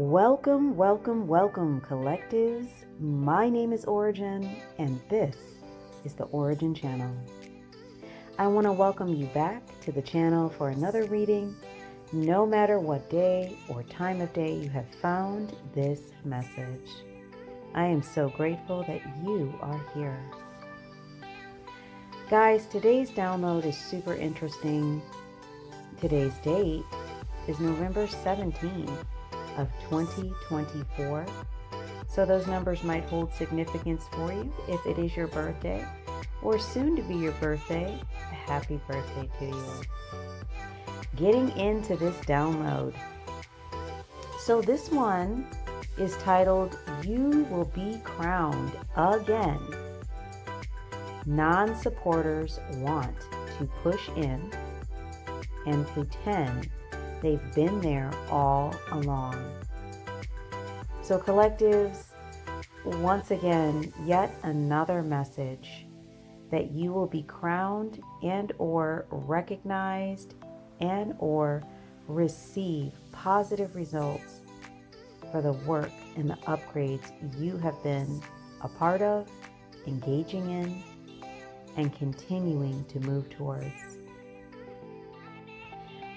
Welcome, welcome, welcome, collectives. My name is Ora-gen, and this is the Ora-gen Channel. I want to welcome you back to the channel for another reading, no matter what day or time of day you have found this message. I am so grateful that you are here. Guys, today's download is super interesting. Today's date is November 17th. Of 2024. So those numbers might hold significance for you if it is your birthday or soon to be your birthday. Happy birthday to you. Getting into this download. So this one is titled, You Will Be Crowned Again. Non-supporters want to push in and pretend they've been there all along. So collectives, once again, yet another message that you will be crowned and or recognized and or receive positive results for the work and the upgrades you have been a part of, engaging in, and continuing to move towards.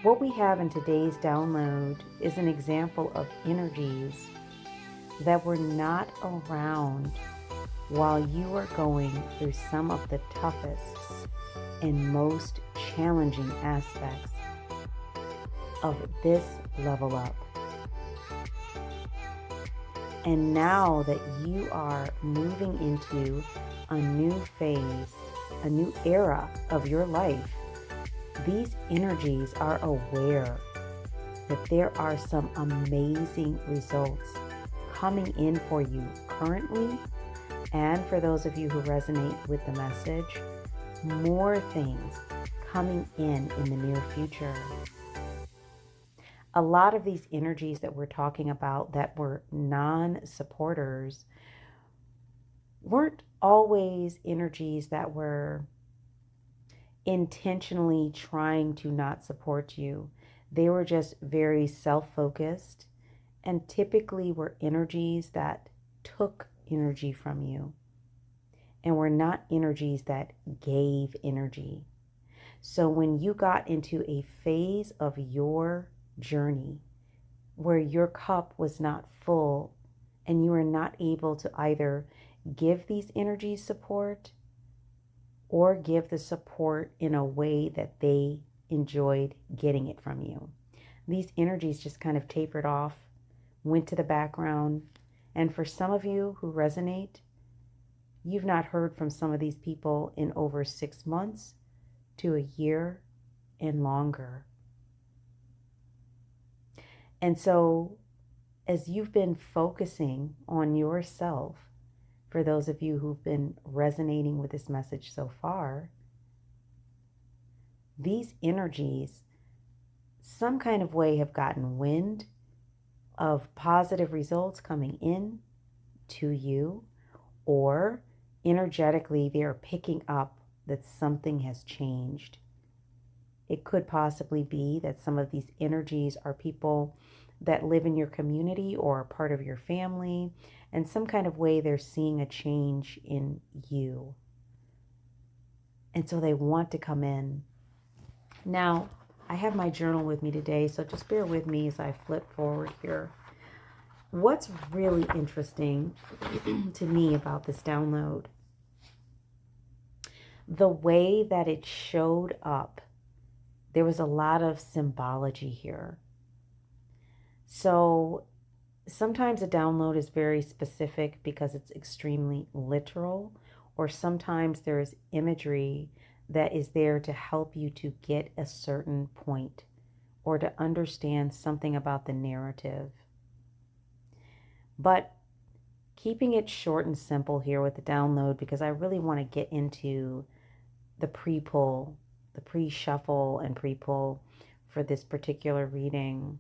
What we have in today's download is an example of energies that were not around while you were going through some of the toughest and most challenging aspects of this level up. And now that you are moving into a new phase, a new era of your life, these energies are aware that there are some amazing results coming in for you currently, and for those of you who resonate with the message, more things coming in the near future. A lot of these energies that we're talking about that were non-supporters weren't always energies that were intentionally trying to not support you. They were just very self-focused and typically were energies that took energy from you and were not energies that gave energy. So when you got into a phase of your journey where your cup was not full and you were not able to either give these energies support or give the support in a way that they enjoyed getting it from you. These energies just kind of tapered off, went to the background, and for some of you who resonate, you've not heard from some of these people in over 6 months to a year and longer. And so, as you've been focusing on yourself, for those of you who've been resonating with this message so far, these energies, some kind of way, have gotten wind of positive results coming in to you, or energetically they are picking up that something has changed. It could possibly be that some of these energies are people that live in your community or are part of your family, and some kind of way they're seeing a change in you. And so they want to come in. Now, I have my journal with me today, so just bear with me as I flip forward here. What's really interesting to me about this download, the way that it showed up, there was a lot of symbology here. So sometimes a download is very specific because it's extremely literal, or sometimes there is imagery that is there to help you to get a certain point or to understand something about the narrative. But keeping it short and simple here with the download, because I really want to get into the pre-pull, the pre-shuffle and pre-pull for this particular reading.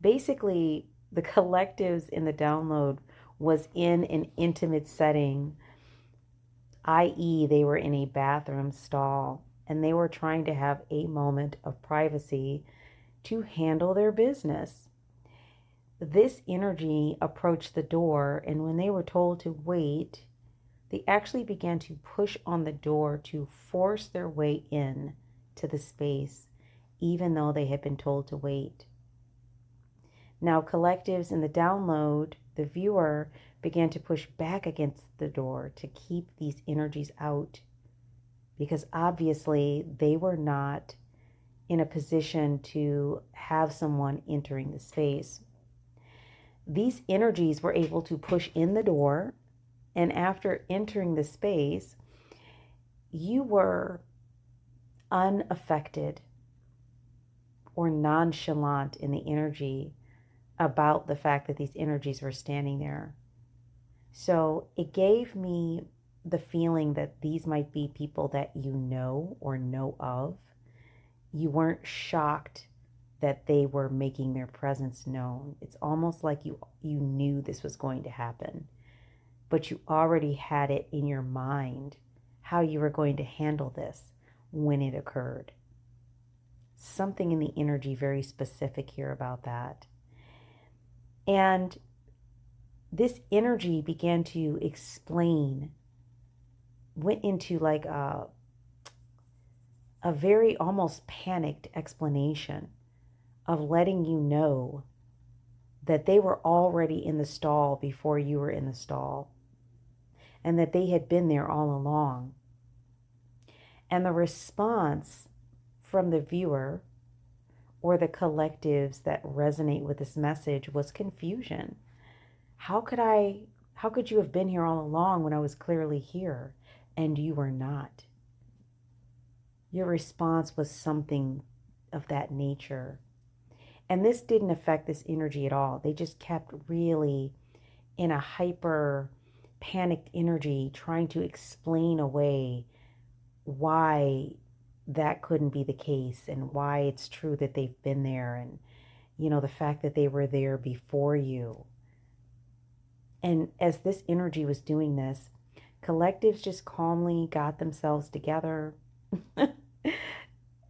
Basically, the collectives in the download was in an intimate setting, i.e. they were in a bathroom stall and they were trying to have a moment of privacy to handle their business. This energy approached the door, and when they were told to wait, they actually began to push on the door to force their way in to the space, even though they had been told to wait. Now, collectives in the download, the viewer began to push back against the door to keep these energies out, because obviously they were not in a position to have someone entering the space. These energies were able to push in the door, and after entering the space, you were unaffected or nonchalant in the energy about the fact that these energies were standing there. So it gave me the feeling that these might be people that you know or know of. You weren't shocked that they were making their presence known. It's almost like you knew this was going to happen, but you already had it in your mind how you were going to handle this when it occurred. Something in the energy very specific here about that. And this energy began to explain, went into like a very almost panicked explanation of letting you know that they were already in the stall before you were in the stall, and that they had been there all along. And the response from the viewer or the collectives that resonate with this message was confusion. How could you have been here all along when I was clearly here and you were not? Your response was something of that nature. And this didn't affect this energy at all. They just kept really in a hyper panicked energy trying to explain away why that couldn't be the case and why it's true that they've been there, and the fact that they were there before you. And as this energy was doing this, collectives just calmly got themselves together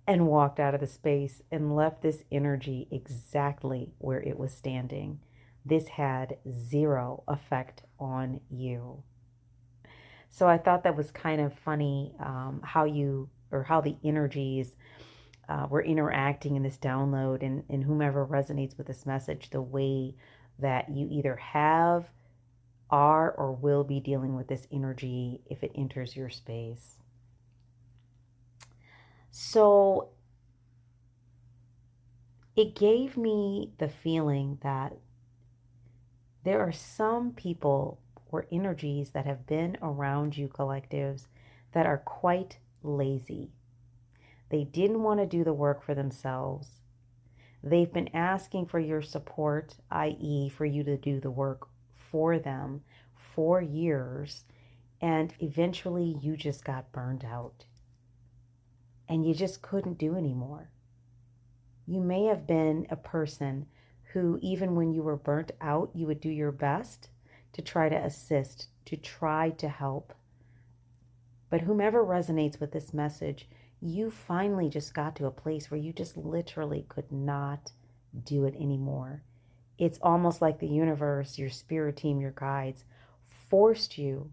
and walked out of the space and left this energy exactly where it was standing. This had zero effect on you. So I thought that was kind of funny, how the energies were interacting in this download, and whomever resonates with this message, the way that you either have, are, or will be dealing with this energy if it enters your space. So it gave me the feeling that there are some people or energies that have been around you, collectives, that are quite lazy. They didn't want to do the work for themselves. They've been asking for your support, i.e., for you to do the work for them for years, and eventually you just got burned out and you just couldn't do anymore. You may have been a person who, even when you were burnt out, you would do your best to try to assist, to try to help. But whomever resonates with this message, you finally just got to a place where you just literally could not do it anymore. It's almost like the universe, your spirit team, your guides, forced you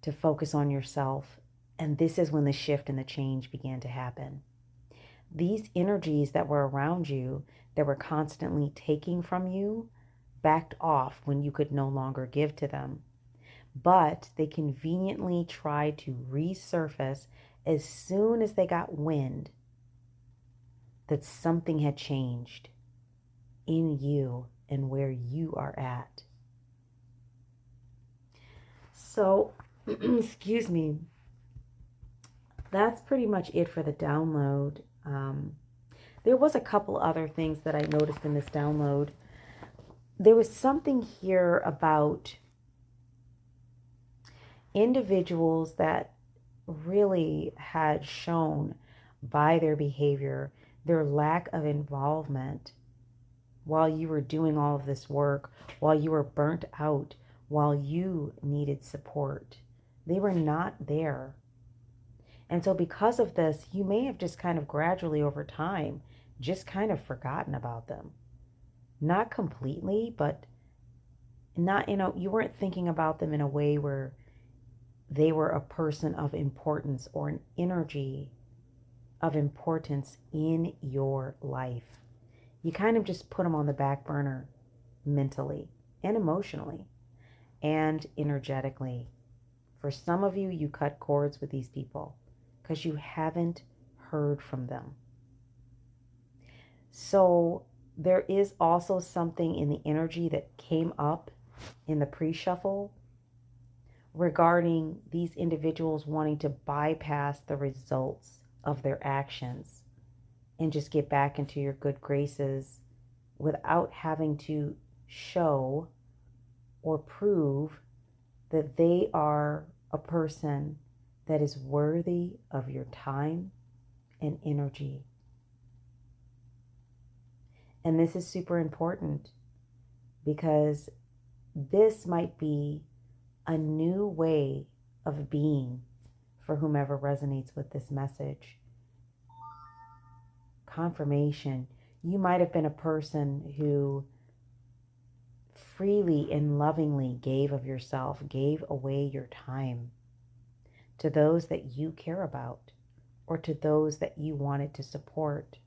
to focus on yourself. And this is when the shift and the change began to happen. These energies that were around you, that were constantly taking from you, backed off when you could no longer give to them. But they conveniently tried to resurface as soon as they got wind that something had changed in you and where you are at. So, excuse me, that's pretty much it for the download. There was a couple other things that I noticed in this download. There was something here about individuals that really had shown by their behavior their lack of involvement while you were doing all of this work, while you were burnt out, while you needed support. They were not there. And so because of this, you may have just kind of gradually over time just kind of forgotten about them. Not completely, but not, you weren't thinking about them in a way where they were a person of importance or an energy of importance in your life. You kind of just put them on the back burner mentally and emotionally and energetically. For some of you, you cut cords with these people because you haven't heard from them. So there is also something in the energy that came up in the pre-shuffle regarding these individuals wanting to bypass the results of their actions and just get back into your good graces without having to show or prove that they are a person that is worthy of your time and energy. And this is super important because this might be a new way of being for whomever resonates with this message. Confirmation. You might have been a person who freely and lovingly gave of yourself, gave away your time to those that you care about or to those that you wanted to support.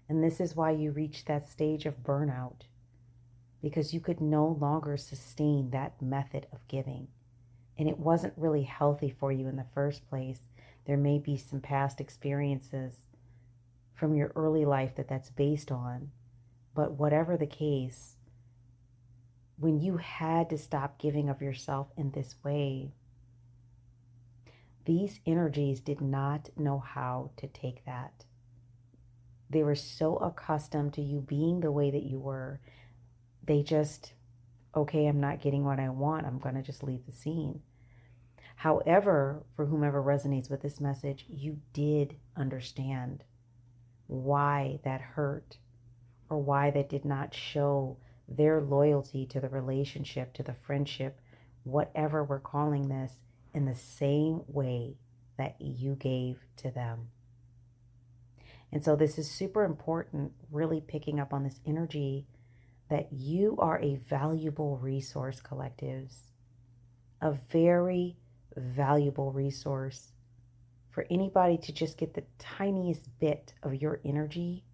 And this is why you reached that stage of burnout, because you could no longer sustain that method of giving. And it wasn't really healthy for you in the first place. There may be some past experiences from your early life that's based on. But whatever the case, when you had to stop giving of yourself in this way, these energies did not know how to take that. They were so accustomed to you being the way that you were. They just, okay, I'm not getting what I want. I'm going to just leave the scene. However, for whomever resonates with this message, you did understand why that hurt or why that did not show their loyalty to the relationship, to the friendship, whatever we're calling this, in the same way that you gave to them. And so this is super important, really picking up on this energy that you are a valuable resource, collectives. A very valuable resource. For anybody to just get the tiniest bit of your energy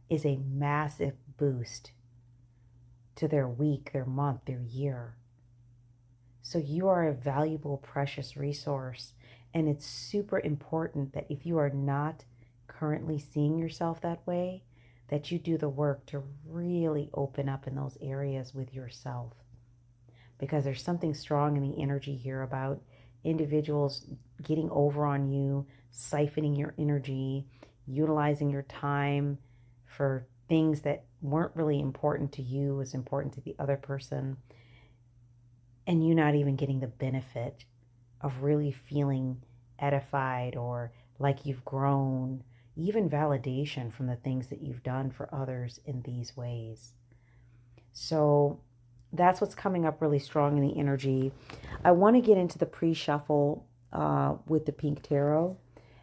is a massive boost to their week, their month, their year. So you are a valuable, precious resource. And it's super important that if you are not currently seeing yourself that way, that you do the work to really open up in those areas with yourself. Because there's something strong in the energy here about individuals getting over on you, siphoning your energy, utilizing your time for things that weren't really important to you, was important to the other person, and you not even getting the benefit of really feeling edified or like you've grown, even validation from the things that you've done for others in these ways. So that's what's coming up really strong in the energy. I want to get into the pre-shuffle with the Pink Tarot,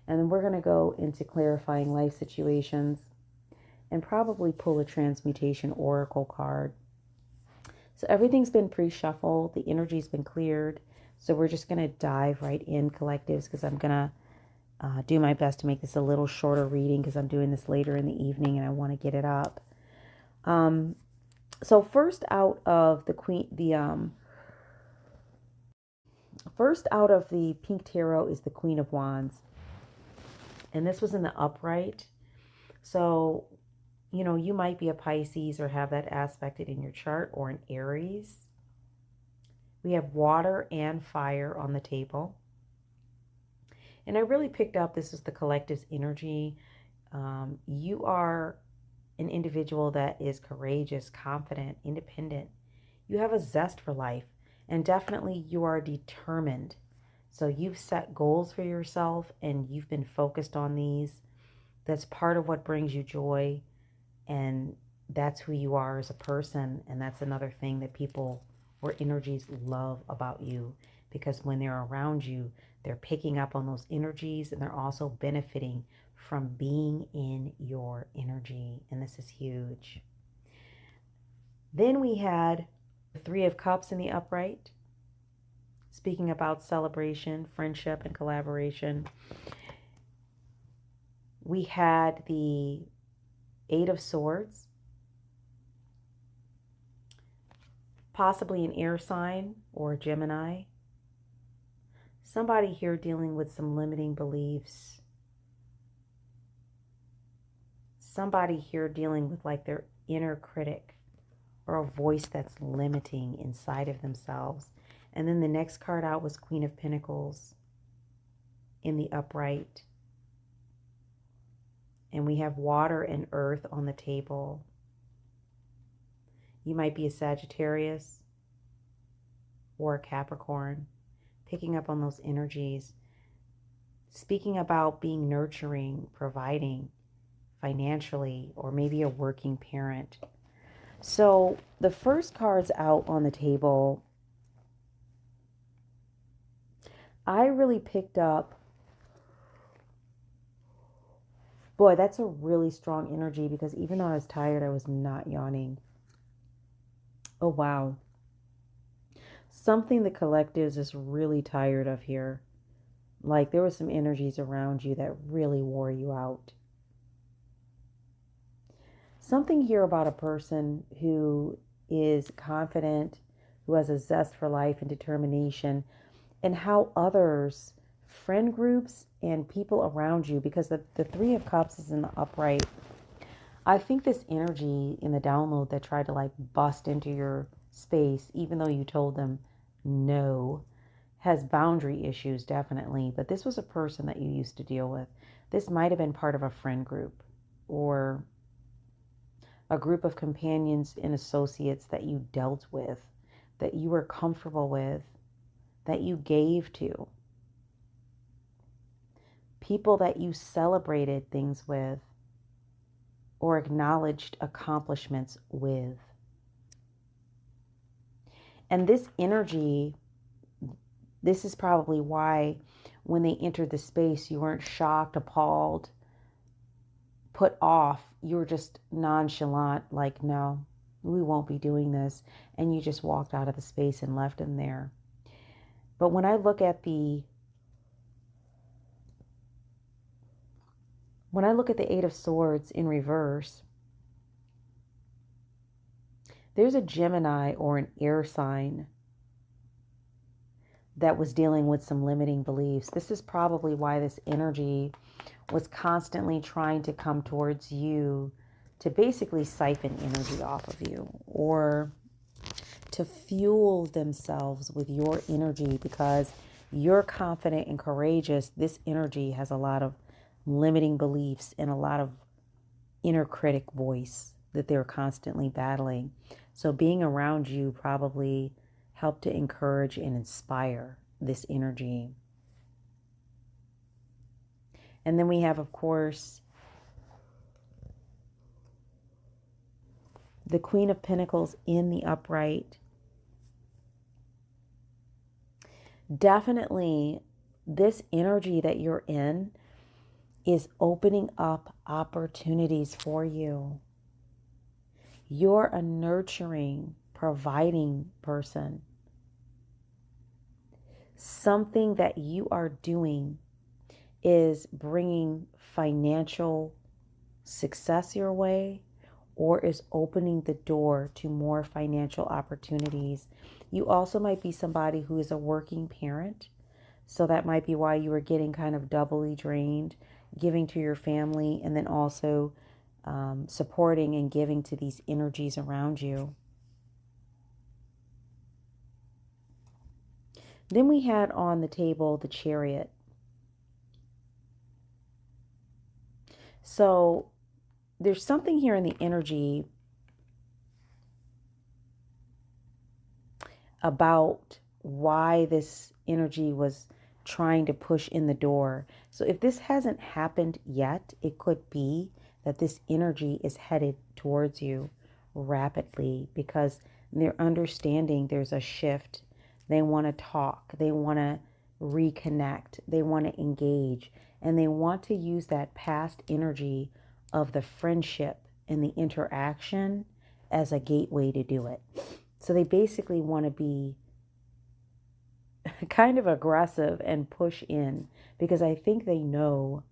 and then we're going to go into clarifying life situations and probably pull a Transmutation Oracle card. So everything's been pre-shuffled. The energy's been cleared. So we're just going to dive right in, collectives, because I'm going to do my best to make this a little shorter reading because I'm doing this later in the evening and I want to get it up. So first out of the Pink Tarot is the Queen of Wands. And this was in the upright. So, you might be a Pisces or have that aspected in your chart, or an Aries. We have water and fire on the table. And I really picked up, this is the collective's energy. You are an individual that is courageous, confident, independent. You have a zest for life, and definitely you are determined. So you've set goals for yourself and you've been focused on these. That's part of what brings you joy, and that's who you are as a person. And that's another thing that people or energies love about you, because when they're around you, they're picking up on those energies and they're also benefiting from being in your energy. And this is huge. Then we had the Three of Cups in the upright, speaking about celebration, friendship, and collaboration. We had the Eight of Swords, possibly an air sign or a Gemini. Somebody here dealing with some limiting beliefs. Somebody here dealing with like their inner critic or a voice that's limiting inside of themselves. And then the next card out was Queen of Pentacles in the upright. And we have water and earth on the table. You might be a Sagittarius or a Capricorn, picking up on those energies, speaking about being nurturing, providing financially, or maybe a working parent. So the first cards out on the table, I really picked up, boy, that's a really strong energy, because even though I was tired, I was not yawning. Oh, wow. Something the collectives is really tired of here. Like there were some energies around you that really wore you out. Something here about a person who is confident, who has a zest for life and determination, and how others, friend groups and people around you, because the Three of Cups is in the upright. I think this energy in the download that tried to like bust into your space, even though you told them no, has boundary issues, definitely. But this was a person that you used to deal with. This might have been part of a friend group or a group of companions and associates that you dealt with, that you were comfortable with, that you gave to. People that you celebrated things with or acknowledged accomplishments with. And this energy, this is probably why when they entered the space, you weren't shocked, appalled, put off. You were just nonchalant, like, no, we won't be doing this. And you just walked out of the space and left them there. But when I look at the Eight of Swords in reverse, there's a Gemini or an air sign that was dealing with some limiting beliefs. This is probably why this energy was constantly trying to come towards you to basically siphon energy off of you or to fuel themselves with your energy, because you're confident and courageous. This energy has a lot of limiting beliefs and a lot of inner critic voice that they're constantly battling. So being around you probably helped to encourage and inspire this energy. And then we have, of course, the Queen of Pentacles in the upright. Definitely this energy that you're in is opening up opportunities for you. You're a nurturing, providing person. Something that you are doing is bringing financial success your way, or is opening the door to more financial opportunities. You also might be somebody who is a working parent. So that might be why you were getting kind of doubly drained, giving to your family and then also supporting and giving to these energies around you. Then we had on the table the Chariot. So there's something here in the energy about why this energy was trying to push in the door. So if this hasn't happened yet, it could be that this energy is headed towards you rapidly, because they're understanding there's a shift. They want to talk. They want to reconnect. They want to engage. And they want to use that past energy of the friendship and the interaction as a gateway to do it. So they basically want to be kind of aggressive and push in, because I think they know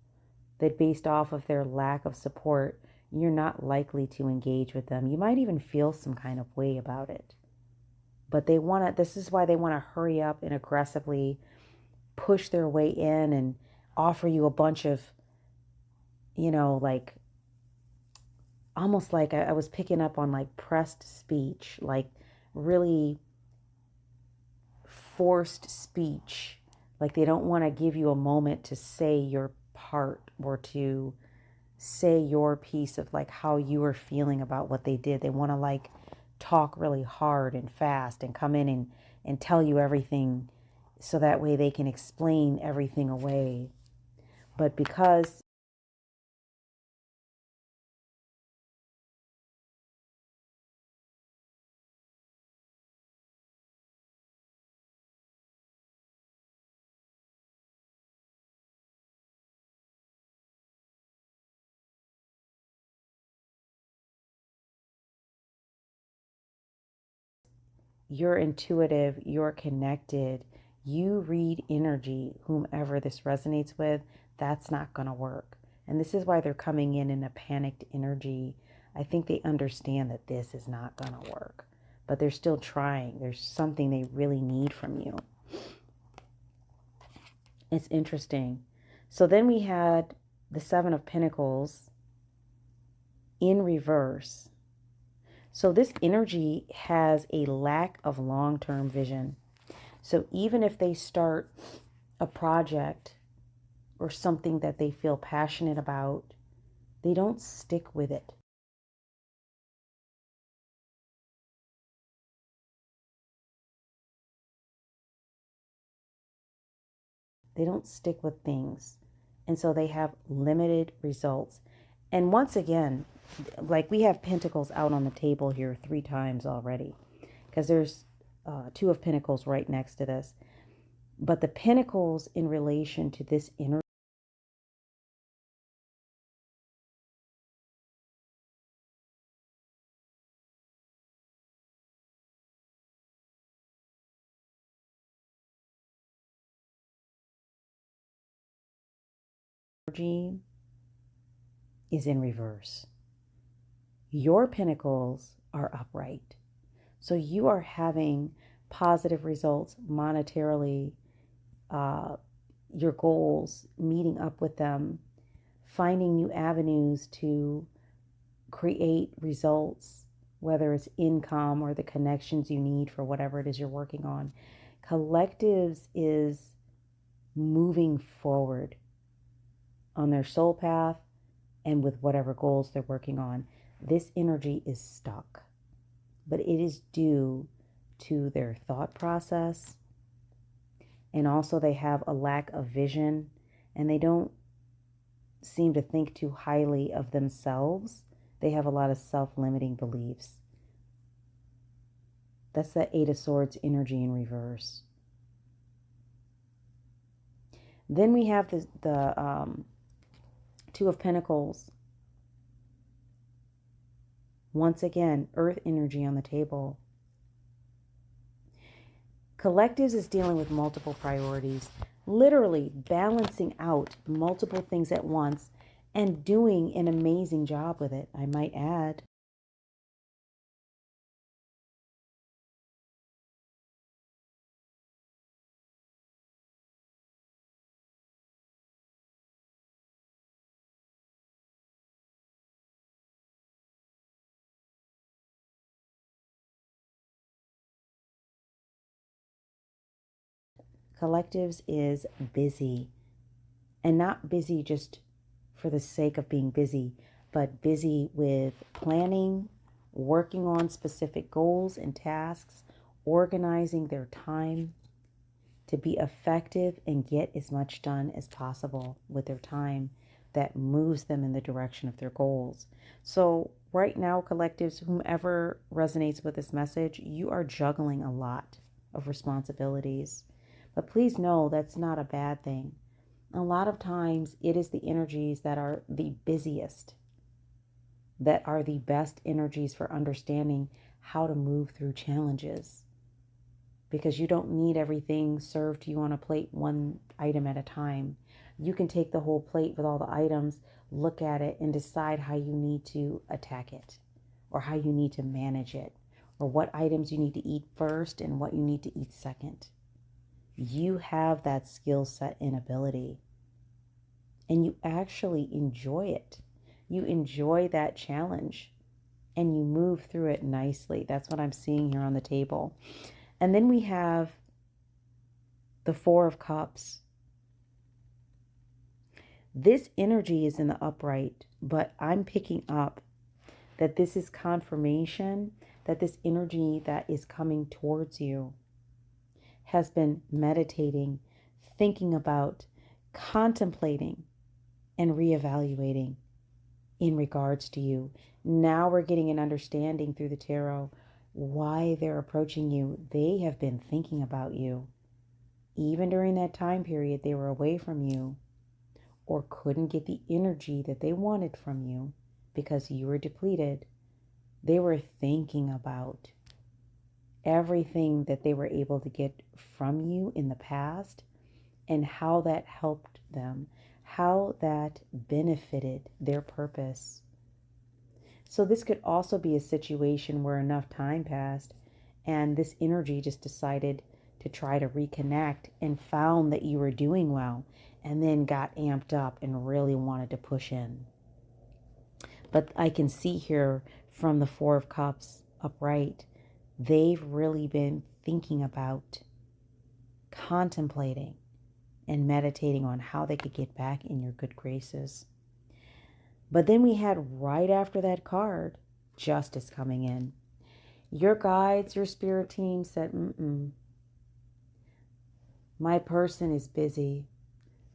that based off of their lack of support, you're not likely to engage with them. You might even feel some kind of way about it. But they want to, this is why they want to hurry up and aggressively push their way in and offer you a bunch of, like, almost like I was picking up on like pressed speech, like really forced speech. Like they don't want to give you a moment to say your part or to say your piece of like how you are feeling about what they did. They want to like talk really hard and fast and come in and tell you everything so that way they can explain everything away. But because you're intuitive, you're connected, you read energy, whomever this resonates with, that's not going to work. And this is why they're coming in a panicked energy. I think they understand that this is not going to work, but they're still trying. There's something they really need from you. It's interesting. So then we had the Seven of Pentacles in reverse. So this energy has a lack of long-term vision. So even if they start a project or something that they feel passionate about, they don't stick with it. They don't stick with things. And so they have limited results. And once again, like we have Pentacles out on the table here 3 times already, because there's 2 of Pentacles right next to this. But the Pentacles in relation to this energy is in reverse. Your Pentacles are upright. So you are having positive results monetarily, your goals, meeting up with them, finding new avenues to create results, whether it's income or the connections you need for whatever it is you're working on. Collectives is moving forward on their soul path and with whatever goals they're working on. This energy is stuck, but it is due to their thought process. And also they have a lack of vision, and they don't seem to think too highly of themselves. They have a lot of self-limiting beliefs. That's the 8 of Swords energy in reverse. Then we have the 2 of Pentacles. Once again, earth energy on the table. Collectives is dealing with multiple priorities, literally balancing out multiple things at once and doing an amazing job with it, I might add. Collectives is busy, and not busy just for the sake of being busy, but busy with planning, working on specific goals and tasks, organizing their time to be effective and get as much done as possible with their time that moves them in the direction of their goals. So right now, collectives, whomever resonates with this message, you are juggling a lot of responsibilities. But please know that's not a bad thing. A lot of times it is the energies that are the busiest, that are the best energies for understanding how to move through challenges. Because you don't need everything served to you on a plate, one item at a time. You can take the whole plate with all the items, look at it, and decide how you need to attack it, or how you need to manage it, or what items you need to eat first and what you need to eat second. You have that skill set and ability, and you actually enjoy it. You enjoy that challenge, and you move through it nicely. That's what I'm seeing here on the table. And then we have the Four of Cups. This energy is in the upright, but I'm picking up that this is confirmation that this energy that is coming towards you has been meditating, thinking about, contemplating, and reevaluating in regards to you. Now we're getting an understanding through the tarot why they're approaching you. They have been thinking about you. Even during that time period, they were away from you or couldn't get the energy that they wanted from you because you were depleted. They were thinking about everything that they were able to get from you in the past and how that helped them, how that benefited their purpose. So this could also be a situation where enough time passed and this energy just decided to try to reconnect and found that you were doing well and then got amped up and really wanted to push in. But I can see here from the Four of Cups upright, they've really been thinking about, contemplating, and meditating on how they could get back in your good graces. But then we had right after that card, justice coming in. Your guides, your spirit team said, my person is busy.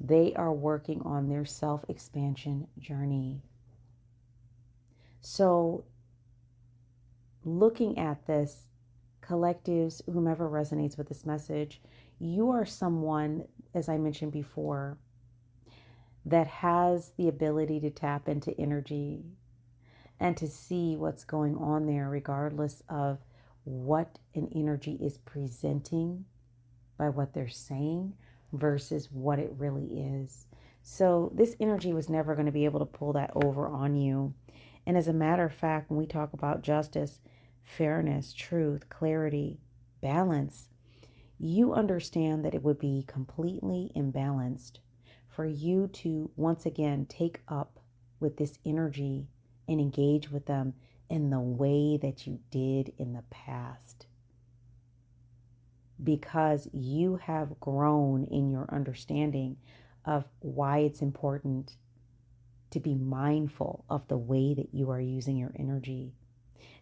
They are working on their self-expansion journey. So looking at this, collectives, whomever resonates with this message, you are someone, as I mentioned before, that has the ability to tap into energy and to see what's going on there regardless of what an energy is presenting by what they're saying versus what it really is. So this energy was never going to be able to pull that over on you. And as a matter of fact, when we talk about justice, fairness, truth, clarity, balance, you understand that it would be completely imbalanced for you to once again take up with this energy and engage with them in the way that you did in the past. Because you have grown in your understanding of why it's important to be mindful of the way that you are using your energy.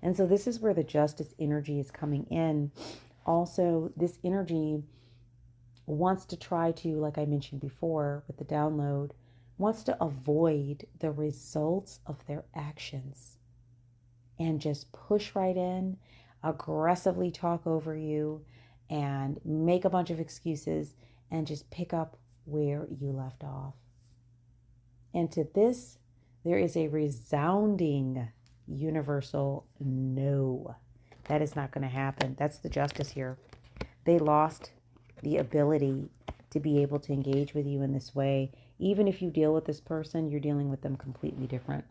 And so this is where the justice energy is coming in. Also, this energy wants to try to, like I mentioned before with the download, wants to avoid the results of their actions and just push right in, aggressively talk over you, and make a bunch of excuses and just pick up where you left off. And to this, there is a resounding universal no. That is not going to happen. That's the justice here. They lost the ability to be able to engage with you in this way. Even if you deal with this person, you're dealing with them completely different.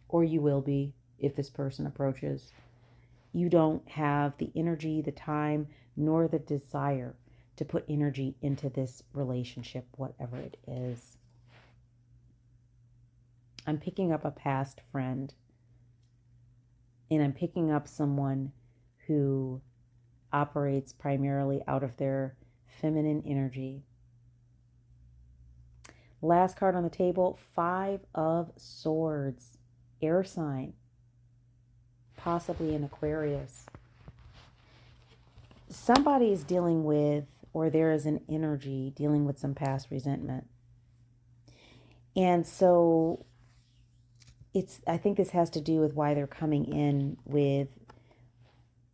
Or you will be if this person approaches. You don't have the energy, the time, nor the desire to put energy into this relationship, whatever it is. I'm picking up a past friend. And I'm picking up someone who operates primarily out of their feminine energy. Last card on the table, Five of Swords. Air sign. Possibly an Aquarius. Somebody is dealing with, or there is an energy dealing with some past resentment. And so I think this has to do with why they're coming in with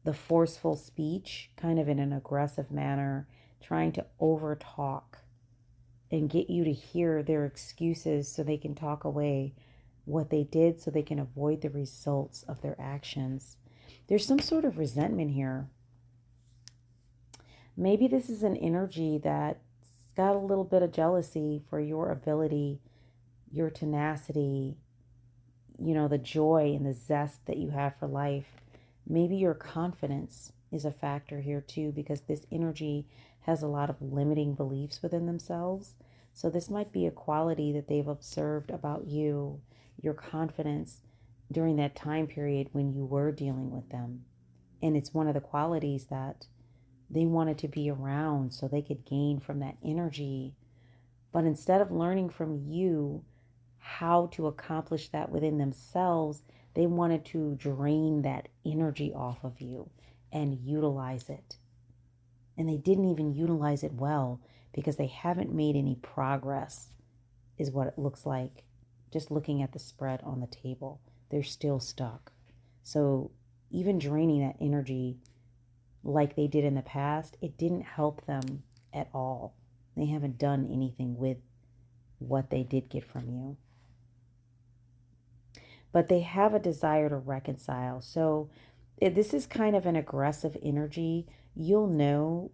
the forceful speech, kind of in an aggressive manner, trying to overtalk and get you to hear their excuses so they can talk away what they did so they can avoid the results of their actions. There's some sort of resentment here. Maybe this is an energy that's got a little bit of jealousy for your ability, your tenacity, the joy and the zest that you have for life. Maybe your confidence is a factor here too, because this energy has a lot of limiting beliefs within themselves. So this might be a quality that they've observed about you, your confidence during that time period when you were dealing with them. And it's one of the qualities that they wanted to be around so they could gain from that energy. But instead of learning from you how to accomplish that within themselves, they wanted to drain that energy off of you and utilize it. And they didn't even utilize it well because they haven't made any progress, is what it looks like. Just looking at the spread on the table, they're still stuck. So even draining that energy like they did in the past, it didn't help them at all. They haven't done anything with what they did get from you. But they have a desire to reconcile. So this is kind of an aggressive energy. You'll know,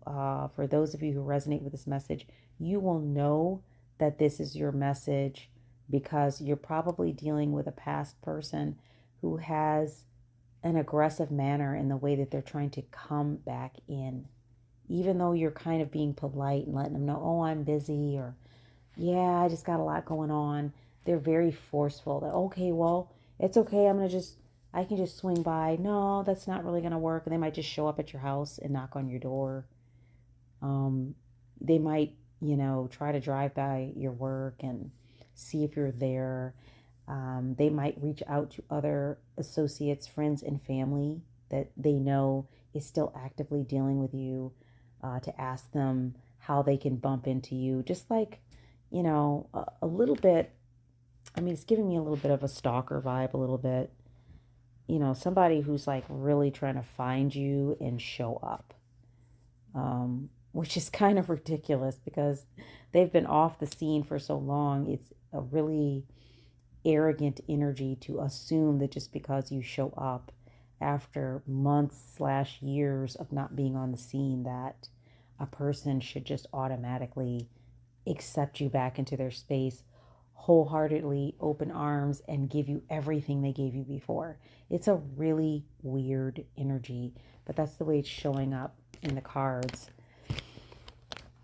for those of you who resonate with this message, you will know that this is your message because you're probably dealing with a past person who has an aggressive manner in the way that they're trying to come back in. Even though you're kind of being polite and letting them know, oh, I'm busy, or yeah, I just got a lot going on. They're very forceful. That, okay, well, it's okay. I can just swing by. No, that's not really going to work. And they might just show up at your house and knock on your door. They might, try to drive by your work and see if you're there. They might reach out to other associates, friends, and family that they know is still actively dealing with you, to ask them how they can bump into you. Just like, a little bit, it's giving me a little bit of a stalker vibe, a little bit. Somebody who's like really trying to find you and show up, which is kind of ridiculous because they've been off the scene for so long. It's a really arrogant energy to assume that just because you show up after months/years of not being on the scene, that a person should just automatically accept you back into their space wholeheartedly, open arms, and give you everything they gave you before. It's a really weird energy, but that's the way it's showing up in the cards.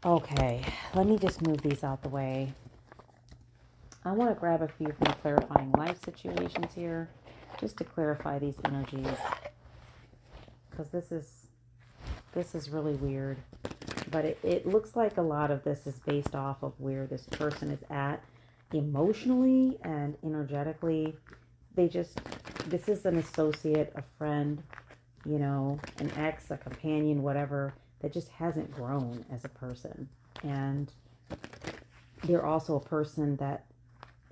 Okay, let me just move these out the way. I want to grab a few from the clarifying life situations here, just to clarify these energies, because this is really weird. But it looks like a lot of this is based off of where this person is at emotionally and energetically. This is an associate, a friend, an ex, a companion, whatever, that just hasn't grown as a person. And they're also a person that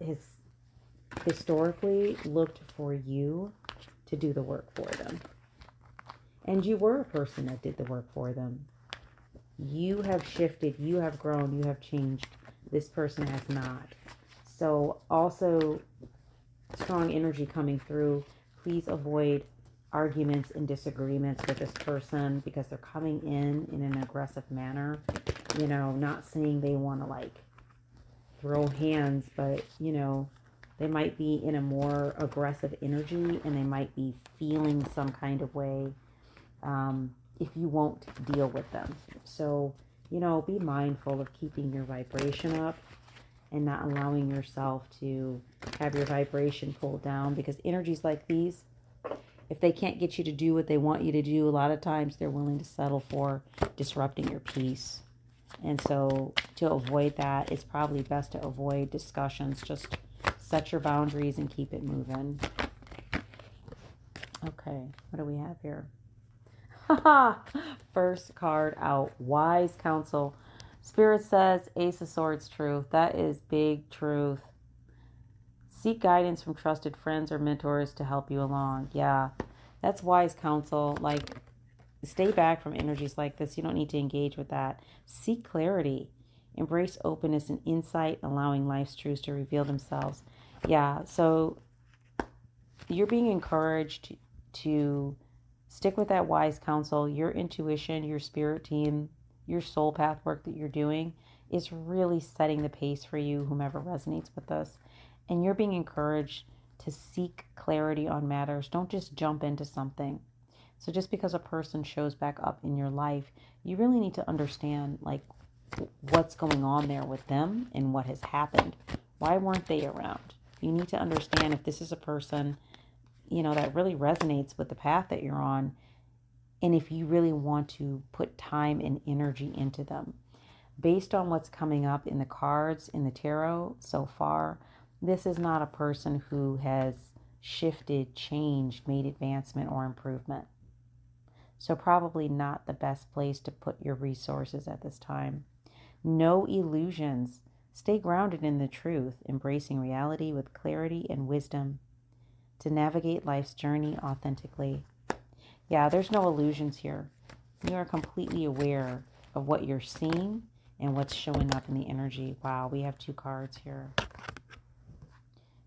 has historically looked for you to do the work for them. And you were a person that did the work for them. You have shifted, you have grown, you have changed. This person has not. So also strong energy coming through. Please avoid arguments and disagreements with this person because they're coming in an aggressive manner. Not saying they want to like throw hands, but they might be in a more aggressive energy and they might be feeling some kind of way if you won't deal with them. So, be mindful of keeping your vibration up and not allowing yourself to have your vibration pulled down, because energies like these, if they can't get you to do what they want you to do, a lot of times they're willing to settle for disrupting your peace. And so to avoid that, it's probably best to avoid discussions. Just set your boundaries and keep it moving. Okay, what do we have here? First card out, wise counsel. Spirit says Ace of Swords, truth. That is big truth. Seek guidance from trusted friends or mentors to help you along. Yeah, that's wise counsel. Like, Stay back from energies like this. You don't need to engage with that. Seek clarity. Embrace openness and insight, allowing life's truths to reveal themselves. Yeah, so you're being encouraged to stick with that wise counsel. Your intuition, your spirit team, your soul path work that you're doing is really setting the pace for you, whomever resonates with this. And you're being encouraged to seek clarity on matters. Don't just jump into something. So just because a person shows back up in your life, you really need to understand like what's going on there with them and what has happened. Why weren't they around? You need to understand if this is a person, that really resonates with the path that you're on, and if you really want to put time and energy into them. Based on what's coming up in the cards in the tarot so far, this is not a person who has shifted, changed, made advancement or improvement. So probably not the best place to put your resources at this time. No illusions. Stay grounded in the truth, embracing reality with clarity and wisdom to navigate life's journey authentically. Yeah, there's no illusions here. You are completely aware of what you're seeing and what's showing up in the energy. Wow, we have 2 cards here. It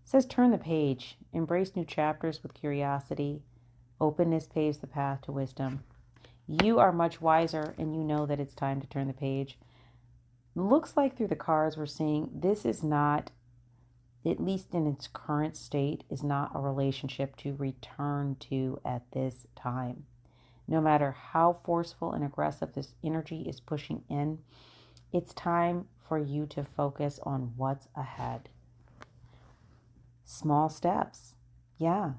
says turn the page. Embrace new chapters with curiosity. Openness paves the path to wisdom. You are much wiser and you know that it's time to turn the page. Looks like through the cards we're seeing this is not, at least in its current state, is not a relationship to return to at this time. No matter how forceful and aggressive this energy is pushing in, it's time for you to focus on what's ahead. Small steps. Yeah.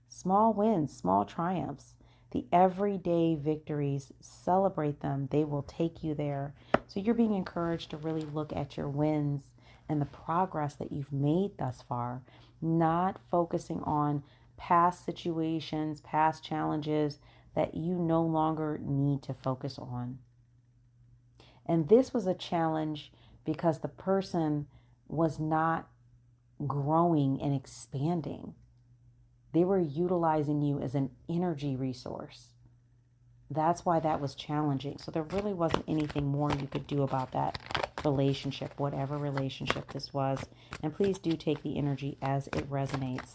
Small wins, small triumphs. The everyday victories, celebrate them. They will take you there. So you're being encouraged to really look at your wins and the progress that you've made thus far, not focusing on past situations, past challenges that you no longer need to focus on. And this was a challenge because the person was not growing and expanding. They were utilizing you as an energy resource. That's why that was challenging. So there really wasn't anything more you could do about that relationship, whatever relationship this was. And please do take the energy as it resonates.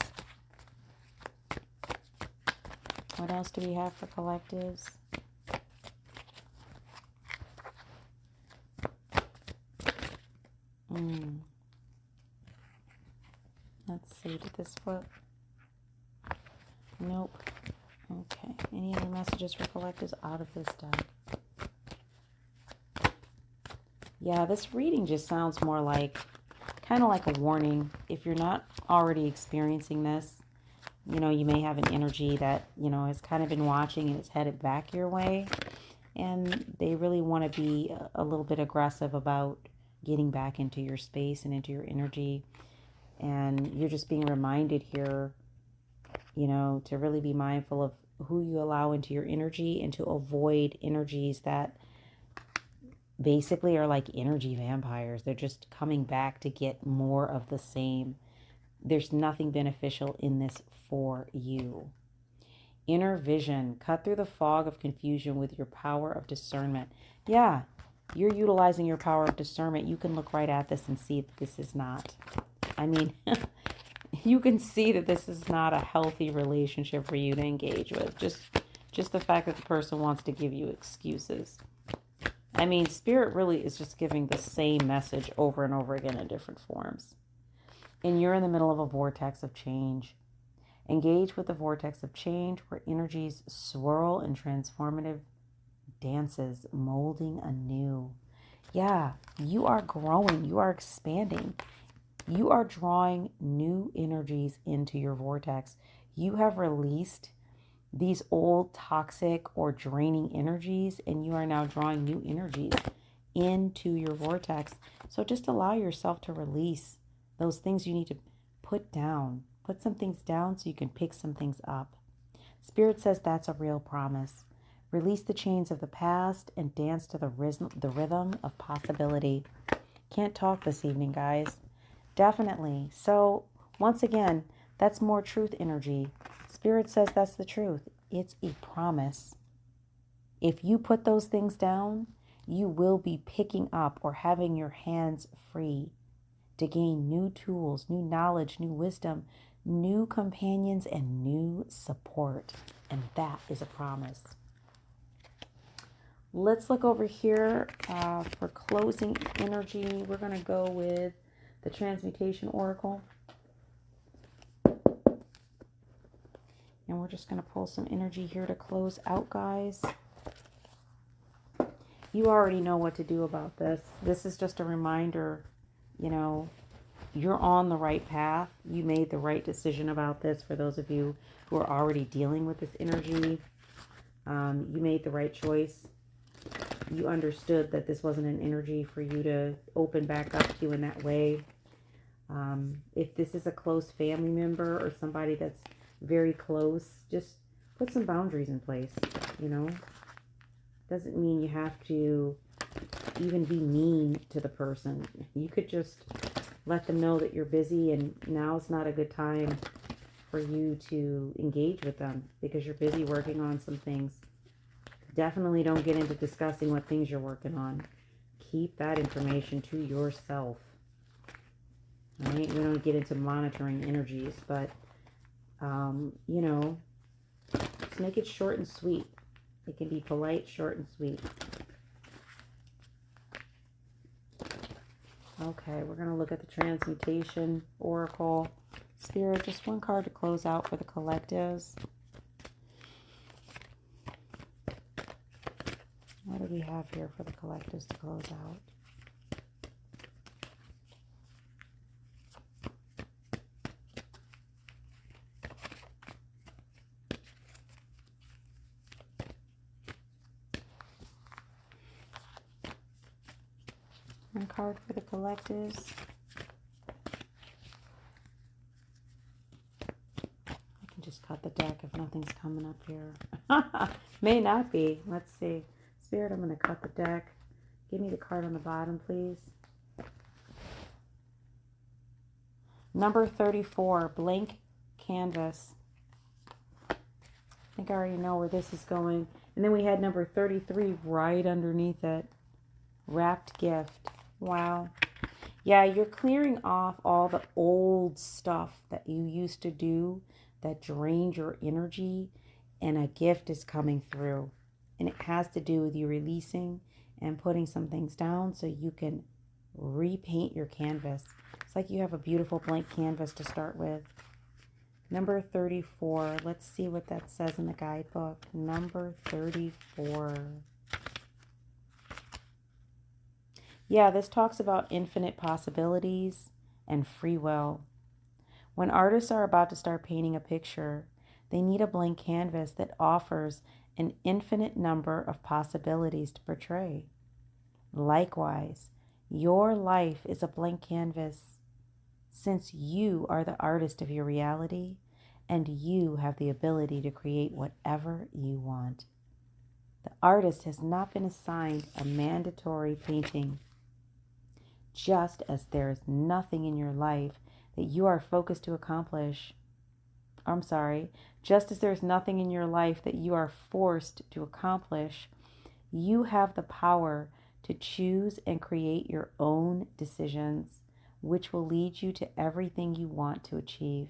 What else do we have for collectives? Let's see, did this flip? Nope. Okay. Any other messages for collectives out of this deck? Yeah, this reading just sounds more like, kind of like a warning. If you're not already experiencing this, you may have an energy that, has kind of been watching and it's headed back your way. And they really want to be a little bit aggressive about getting back into your space and into your energy. And you're just being reminded here, to really be mindful of who you allow into your energy and to avoid energies that basically are like energy vampires. They're just coming back to get more of the same. There's nothing beneficial in this for you. Inner vision. Cut through the fog of confusion with your power of discernment. Yeah, you're utilizing your power of discernment. You can look right at this and see that this is not. You can see that this is not a healthy relationship for you to engage with. Just the fact that the person wants to give you excuses. Spirit really is just giving the same message over and over again in different forms. And you're in the middle of a vortex of change. Engage with the vortex of change where energies swirl in transformative dances, molding anew. Yeah, you are growing. You are expanding. You are drawing new energies into your vortex. You have released these old toxic or draining energies, and you are now drawing new energies into your vortex. So just allow yourself to release those things you need to put down. Put some things down so you can pick some things up. Spirit says that's a real promise. Release the chains of the past and dance to the rhythm of possibility. Can't talk this evening, guys. Definitely. So once again, that's more truth energy. Spirit says that's the truth. It's a promise. If you put those things down, you will be picking up or having your hands free to gain new tools, new knowledge, new wisdom, new companions, and new support. And that is a promise. Let's look over here for closing energy. We're going to go with the Transmutation Oracle. And we're just going to pull some energy here to close out, guys. You already know what to do about this. This is just a reminder, you know, you're on the right path. You made the right decision about this. For those of you who are already dealing with this energy, you made the right choice. You understood that this wasn't an energy for you to open back up to in that way. If this is a close family member or somebody that's very close, just put some boundaries in place, you know. Doesn't mean you have to even be mean to the person. You could just let them know that you're busy and now's not a good time for you to engage with them because you're busy working on some things. Definitely don't get into discussing what things you're working on. Keep that information to yourself. All right? We don't get into monitoring energies, but, you know, just make it short and sweet. It can be polite, short, and sweet. Okay, we're going to look at the Transmutation Oracle. Spirit, just one card to close out for the collectives. What do we have here for the collectives to close out? One card for the collectives. I can just cut the deck if nothing's coming up here. May not be. Let's see. Spirit, I'm going to cut the deck. Give me the card on the bottom, please. Number 34, blank canvas. I think I already know where this is going. And then we had number 33 right underneath it. Wrapped gift. Wow. Yeah, you're clearing off all the old stuff that you used to do that drained your energy, and a gift is coming through. And it has to do with you releasing and putting some things down so you can repaint your canvas. It's like you have a beautiful blank canvas to start with. Number 34. Let's see what that says in the guidebook. Number 34. Yeah, this talks about infinite possibilities and free will. When artists are about to start painting a picture, they need a blank canvas that offers an infinite number of possibilities to portray. Likewise, your life is a blank canvas, since you are the artist of your reality and you have the ability to create whatever you want. The artist has not been assigned a mandatory painting. Just as there is nothing in your life that you are focused to accomplish, just as there's nothing in your life that you are forced to accomplish, you have the power to choose and create your own decisions, which will lead you to everything you want to achieve.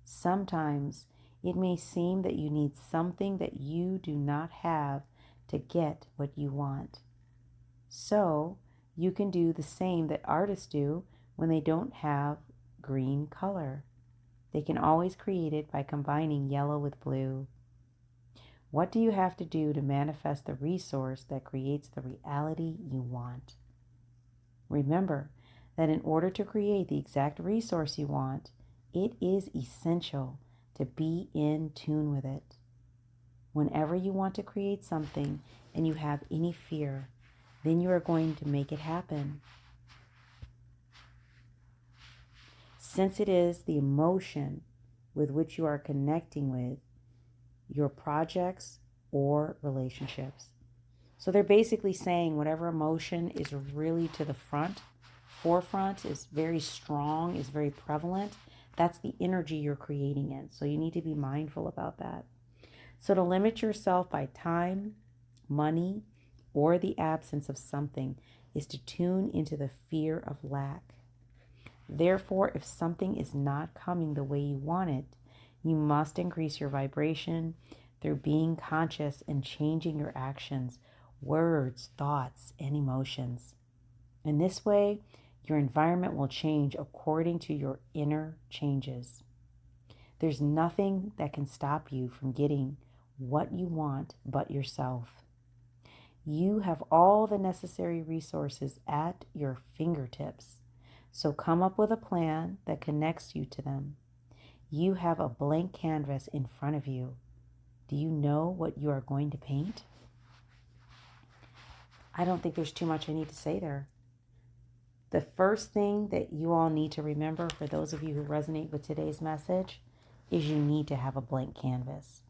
Sometimes it may seem that you need something that you do not have to get what you want. So, you can do the same that artists do when they don't have green color. They can always create it by combining yellow with blue. What do you have to do to manifest the resource that creates the reality you want? Remember that in order to create the exact resource you want, it is essential to be in tune with it. Whenever you want to create something and you have any fear, then you are going to make it happen. Since it is the emotion with which you are connecting with your projects or relationships. So they're basically saying whatever emotion is really to the forefront, is very strong, is very prevalent, that's the energy you're creating in. So you need to be mindful about that. So to limit yourself by time, money, or the absence of something is to tune into the fear of lack. Therefore, if something is not coming the way you want it, you must increase your vibration through being conscious and changing your actions, words, thoughts, and emotions. In this way, your environment will change according to your inner changes. There's nothing that can stop you from getting what you want but yourself. You have all the necessary resources at your fingertips. So come up with a plan that connects you to them. You have a blank canvas in front of you. Do you know what you are going to paint? I don't think there's too much I need to say there. The first thing that you all need to remember, for those of you who resonate with today's message, is you need to have a blank canvas.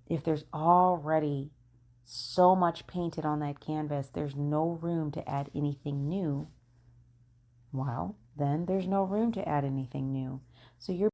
If there's already so much painted on that canvas, there's no room to add anything new. Well, then there's no room to add anything new. So you're